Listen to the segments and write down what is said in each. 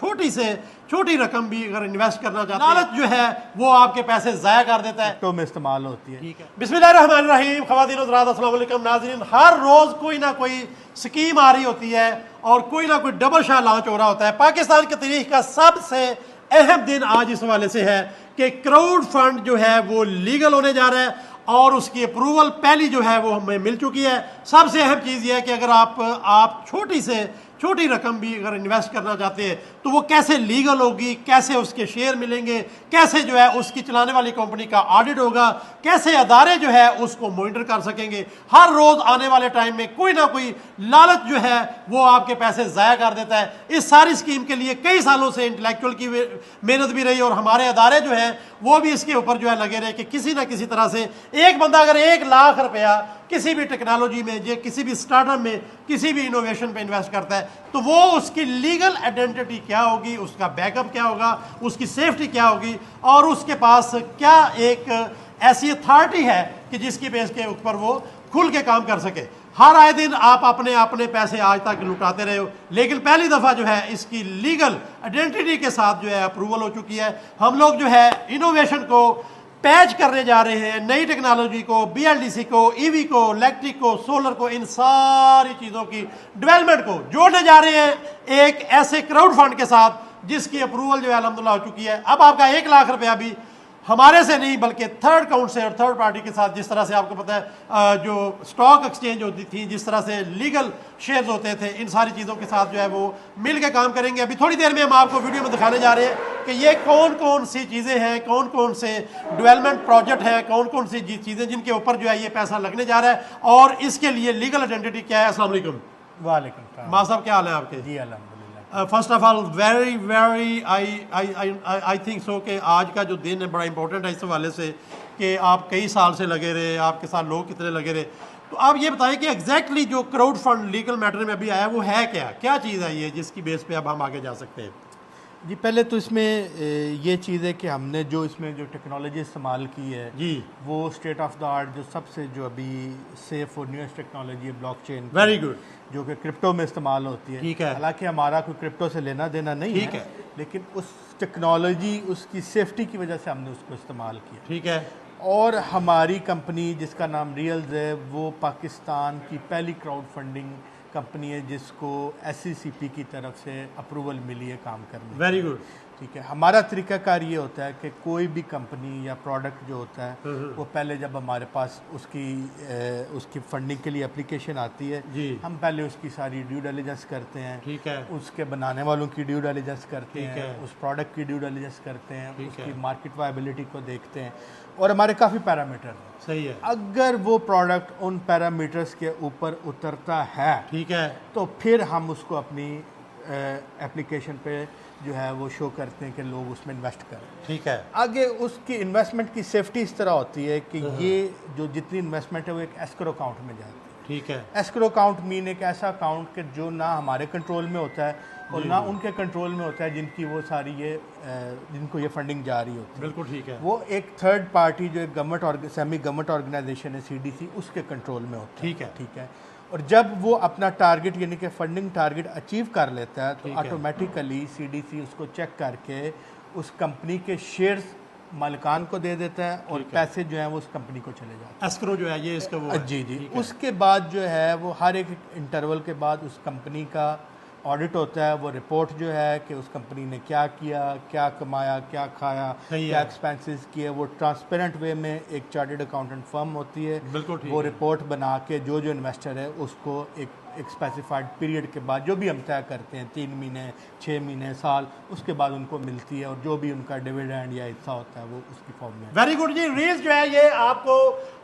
छोटी से छोटी रकम भी अगर इन्वेस्ट करना चाहते हैं, लालच जो है वो आपके पैसे ज़ाया कर देता है, तो में इस्तेमाल होती है। ठीक है। बिस्मिल्लाहिर्रहमानिर्रहीम, ख़वातीन और हज़रात, अस्सलाम वालेकुम नाज़रीन। हर रोज़ कोई ना कोई स्कीम आ रही होती है और कोई ना कोई डबल शाह लॉन्च हो रहा होता है। पाकिस्तान की तारीख का सबसे अहम दिन आज इस हवाले से है कि क्राउड फंड जो है वो लीगल होने जा रहा है और उसकी अप्रूवल पहली जो है वो हमें मिल चुकी है। सबसे अहम चीज़ ये है कि अगर आप छोटी से छोटी रकम भी अगर इन्वेस्ट करना चाहते हैं तो वो कैसे लीगल होगी, कैसे उसके शेयर मिलेंगे, कैसे जो है उसकी चलाने वाली कंपनी का ऑडिट होगा, कैसे अदारे जो है उसको मॉनिटर कर सकेंगे। हर रोज़ आने वाले टाइम में कोई ना कोई लालच जो है वो आपके पैसे ज़ाया कर देता है। इस सारी स्कीम के लिए कई सालों से इंटेलेक्चुअल की मेहनत भी रही और हमारे अदारे जो हैं वो भी इसके ऊपर जो है लगे रहे कि किसी ना किसी तरह से एक बंदा अगर 1 लाख रुपया किसी भी टेक्नोलॉजी में, या किसी भी स्टार्टअप में, किसी भी इनोवेशन पे इन्वेस्ट करता है तो वो उसकी लीगल आइडेंटिटी क्या होगी, उसका बैकअप क्या होगा, उसकी सेफ्टी क्या होगी और उसके पास क्या एक ऐसी अथॉरिटी है कि जिसकी बेस के ऊपर वो खुल के काम कर सके। हर आए दिन आप अपने अपने पैसे आज तक लुटाते रहे हो, लेकिन पहली दफ़ा जो है इसकी लीगल आइडेंटिटी के साथ जो है अप्रूवल हो चुकी है। हम लोग जो है इनोवेशन को पैच करने जा रहे हैं, नई टेक्नोलॉजी को, BLDC को, EV को, इलेक्ट्रिक को, सोलर को, इन सारी चीज़ों की डेवलपमेंट को जोड़ने जा रहे हैं एक ऐसे क्राउड फंड के साथ जिसकी अप्रूवल जो है अल्हम्दुलिल्लाह हो चुकी है। अब आपका 1 लाख रुपया भी हमारे से नहीं बल्कि थर्ड काउंट से और थर्ड पार्टी के साथ, जिस तरह से आपको पता है जो स्टॉक एक्सचेंज होती थी, जिस तरह से लीगल शेयर्स होते थे, इन सारी चीज़ों के साथ जो है वो मिल के काम करेंगे। अभी थोड़ी देर में हम आपको वीडियो में दिखाने जा रहे हैं कि ये कौन कौन सी चीज़ें हैं, कौन कौन से डेवलपमेंट प्रोजेक्ट हैं, कौन कौन सी चीज़ें जिनके ऊपर जो है ये पैसा लगने जा रहा है और इसके लिए लीगल आइडेंटिटी क्या है। अस्सलाम वालेकुम। वालेकुम माँ साहब, क्या हाल है आपके? जी अल्हम्दुलिल्लाह। First of all very I think so कि आज का जो दिन है बड़ा इंपॉर्टेंट है इस हवाले से कि आप कई साल से लगे रहे, आपके साथ लोग कितने लगे रहे। तो आप ये बताएं कि एग्जैक्टली जो क्राउड फंड लीगल मैटर में अभी आया वो है क्या चीज़ है ये जिसकी बेस पे अब हम आगे जा सकते हैं? जी, पहले तो इसमें ये चीज़ है कि हमने जो इसमें जो टेक्नोलॉजी इस्तेमाल की है जी वो स्टेट ऑफ द आर्ट जो सबसे जो अभी सेफ और न्यूएस्ट टेक्नोलॉजी है ब्लॉकचेन। Very good. जो कि क्रिप्टो में इस्तेमाल होती है। ठीक है। हालांकि हमारा कोई क्रिप्टो से लेना देना नहीं ठीक है, लेकिन उस टेक्नोलॉजी उसकी सेफ्टी की वजह से हमने उसको इस्तेमाल किया। ठीक है। और हमारी कंपनी जिसका नाम रियल्स है वो पाकिस्तान की पहली क्राउड फंडिंग कंपनी है जिसको SECP की तरफ से अप्रूवल मिली है काम करने। Very good. ठीक है। हमारा तरीकाकार ये होता है कि कोई भी कंपनी या प्रोडक्ट जो होता है वो पहले जब हमारे पास उसकी फंडिंग के लिए एप्लीकेशन आती है जी, हम पहले उसकी सारी ड्यू डिलिजेंस करते हैं। ठीक है। उसके बनाने वालों की ड्यू डिलिजेंस करते हैं, उस प्रोडक्ट की ड्यू डिलिजेंस करते हैं, उसकी मार्केट वायबिलिटी को देखते हैं और हमारे काफ़ी पैरामीटर। सही है। अगर वो प्रोडक्ट उन पैरामीटर्स के ऊपर उतरता है, ठीक है, तो फिर हम उसको अपनी एप्लीकेशन पे जो है वो शो करते हैं कि लोग उसमें इन्वेस्ट करें। ठीक है। आगे उसकी इन्वेस्टमेंट की सेफ्टी इस तरह होती है कि ये जो जितनी इन्वेस्टमेंट है वो एक एस्क्रो अकाउंट में जाती है। ठीक है। एस्क्रो अकाउंट मीन एक ऐसा अकाउंट कि जो ना हमारे कंट्रोल में होता है और ना उनके कंट्रोल में होता है जिनकी वो सारी जिनको ये फंडिंग जा रही होती है। बिल्कुल ठीक है। वो एक थर्ड पार्टी जो एक सेमी गवर्नमेंट ऑर्गेनाइजेशन है CDC, उसके कंट्रोल में होता है। ठीक है। ठीक है। और जब वो अपना टारगेट यानी कि फंडिंग टारगेट अचीव कर लेता है तो ऑटोमेटिकली CDC उसको चेक करके उस कंपनी के शेयर्स मालिकान को दे देता है और पैसे जो हैं वो उस कंपनी को चले जाते हैं। एस्क्रो जो है ये इसका वो है। जी जी। उसके बाद जो है वो हर एक इंटरवल के बाद उस कंपनी का ऑडिट होता है। वो रिपोर्ट जो है कि उस कंपनी ने क्या किया, क्या कमाया, क्या खाया, क्या एक्सपेंसेस किए, वो ट्रांसपेरेंट वे में एक चार्टर्ड अकाउंटेंट फर्म होती है। बिल्कुल ठीक। वो रिपोर्ट बना के जो इन्वेस्टर है उसको एक स्पेसिफाइड पीरियड के बाद जो भी हम तय करते हैं 3 महीने, 6 महीने, साल, उसके बाद उनको मिलती है और जो भी उनका डिविडेंड या हिस्सा होता है वो उसकी फॉर्म में। वेरी गुड जी। रील्स जो है ये आपको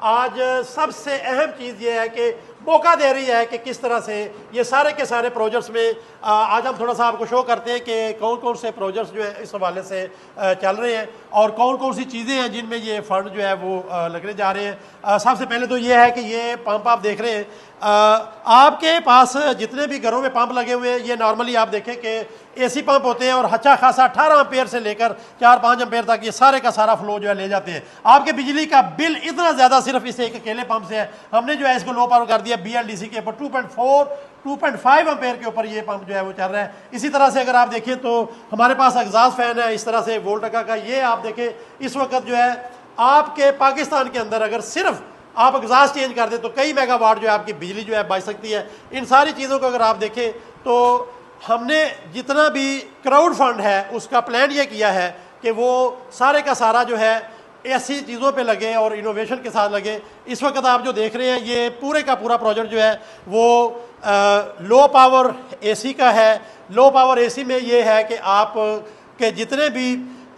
आज सबसे अहम चीज़ ये है कि मौका दे रही है कि किस तरह से ये सारे के सारे प्रोजेक्ट्स में आज हम थोड़ा सा आपको शो करते हैं कि कौन कौन से प्रोजेक्ट्स जो है इस हवाले से चल रहे हैं और कौन कौन सी चीज़ें हैं जिनमें ये फंड जो है वो लगने जा रहे हैं। सबसे पहले तो ये है कि ये पंप आप देख रहे हैं आपके पास जितने भी घरों में पंप लगे हुए हैं, ये नॉर्मली आप देखें कि एसी पंप होते हैं और अच्छा खासा 18 एम्पेयर से लेकर 4-5 एम्पेयर तक ये सारे का सारा फ्लो जो है ले जाते हैं। आपके बिजली का बिल इतना ज़्यादा सिर्फ इस एक अकेले पंप से है। हमने जो है इसको लो पावर कर दिया BLDC के ऊपर 2.5 एम्पेयर के ऊपर ये पंप जो है वो चल रहा है। इसी तरह से अगर आप देखें तो हमारे पास एग्जॉस्ट फैन है इस तरह से वोल्टेका का, ये आप देखें इस वक्त जो है आपके पाकिस्तान के अंदर अगर सिर्फ आप एग्जॉस्ट चेंज कर दें तो कई मेगावाट जो है आपकी बिजली जो है बच सकती है। इन सारी चीज़ों को अगर आप देखें तो हमने जितना भी क्राउड फंड है उसका प्लान ये किया है कि वो सारे का सारा जो है ऐसी चीज़ों पे लगे और इनोवेशन के साथ लगे। इस वक्त आप जो देख रहे हैं ये पूरे का पूरा प्रोजेक्ट जो है वो लो पावर AC का है। लो पावर AC में ये है कि आप के जितने भी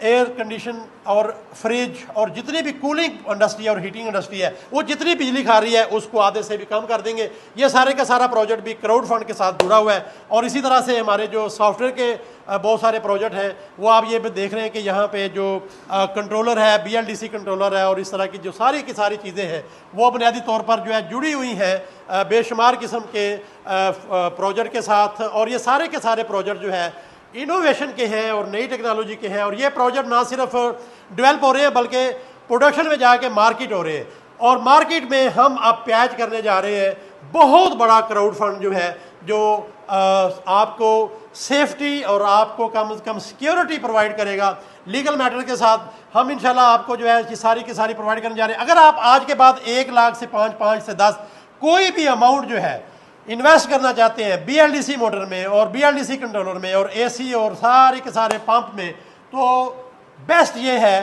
एयर कंडीशन और फ्रिज और जितनी भी कूलिंग इंडस्ट्री और हीटिंग इंडस्ट्री है वो जितनी बिजली खा रही है उसको आधे से भी कम कर देंगे। ये सारे का सारा प्रोजेक्ट भी क्राउड फंड के साथ जुड़ा हुआ है। और इसी तरह से हमारे जो सॉफ्टवेयर के बहुत सारे प्रोजेक्ट हैं वो आप ये भी देख रहे हैं कि यहाँ पे जो कंट्रोलर है BLDC कंट्रोलर है और इस तरह की जो सारी की सारी चीज़ें हैं वो बुनियादी तौर पर जो है जुड़ी हुई हैं बेशुमार किस्म के प्रोजेक्ट के साथ। और ये सारे के सारे प्रोजेक्ट जो है इनोवेशन के हैं और नई टेक्नोलॉजी के हैं। और ये प्रोजेक्ट ना सिर्फ डेवलप हो रहे हैं बल्कि प्रोडक्शन में जाके मार्केट हो रहे हैं। और मार्केट में हम अब पैच करने जा रहे हैं बहुत बड़ा क्राउड फंड जो है जो आपको सेफ्टी और आपको कम से कम सिक्योरिटी प्रोवाइड करेगा लीगल मैटर के साथ। हम इंशाल्लाह आपको जो है ये सारी की सारी प्रोवाइड करने जा रहे हैं। अगर आप आज के बाद 1 लाख से 5 से 10 कोई भी अमाउंट जो है इन्वेस्ट करना चाहते हैं BLDC मोटर में और BLDC कंट्रोलर में और AC और सारे के सारे पंप में, तो बेस्ट ये है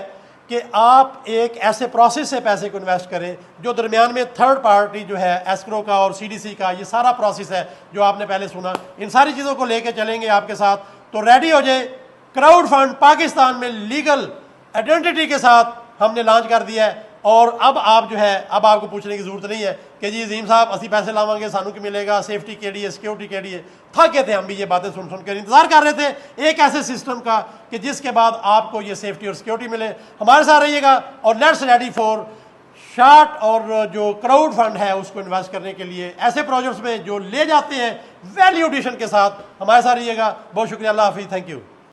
कि आप एक ऐसे प्रोसेस से पैसे को इन्वेस्ट करें जो दरमियान में थर्ड पार्टी जो है एस्क्रो का और CDC का ये सारा प्रोसेस है जो आपने पहले सुना। इन सारी चीज़ों को लेके चलेंगे आपके साथ, तो रेडी हो जाए। क्राउड फंड पाकिस्तान में लीगल आइडेंटिटी के साथ हमने लॉन्च कर दिया है। और अब आप जो है अब आपको पूछने की जरूरत नहीं है कि जी अजीम साहब असी पैसे लावांगे सानू की मिलेगा, सेफ्टी केड़ी है, सिक्योरिटी केड़ी है। थक गए थे हम भी ये बातें सुन सुन कर, इंतजार कर रहे थे एक ऐसे सिस्टम का कि जिसके बाद आपको ये सेफ्टी और सिक्योरिटी मिले। हमारे साथ रहिएगा और लेट्स रेडी फॉर शार्ट और जो क्राउड फंड है उसको इन्वेस्ट करने के लिए ऐसे प्रोजेक्ट्स में जो ले जाते हैं वैल्यू एडिशन के साथ। हमारे साथ रहिएगा। बहुत शुक्रिया। अल्लाह हाफिज़। Thank you.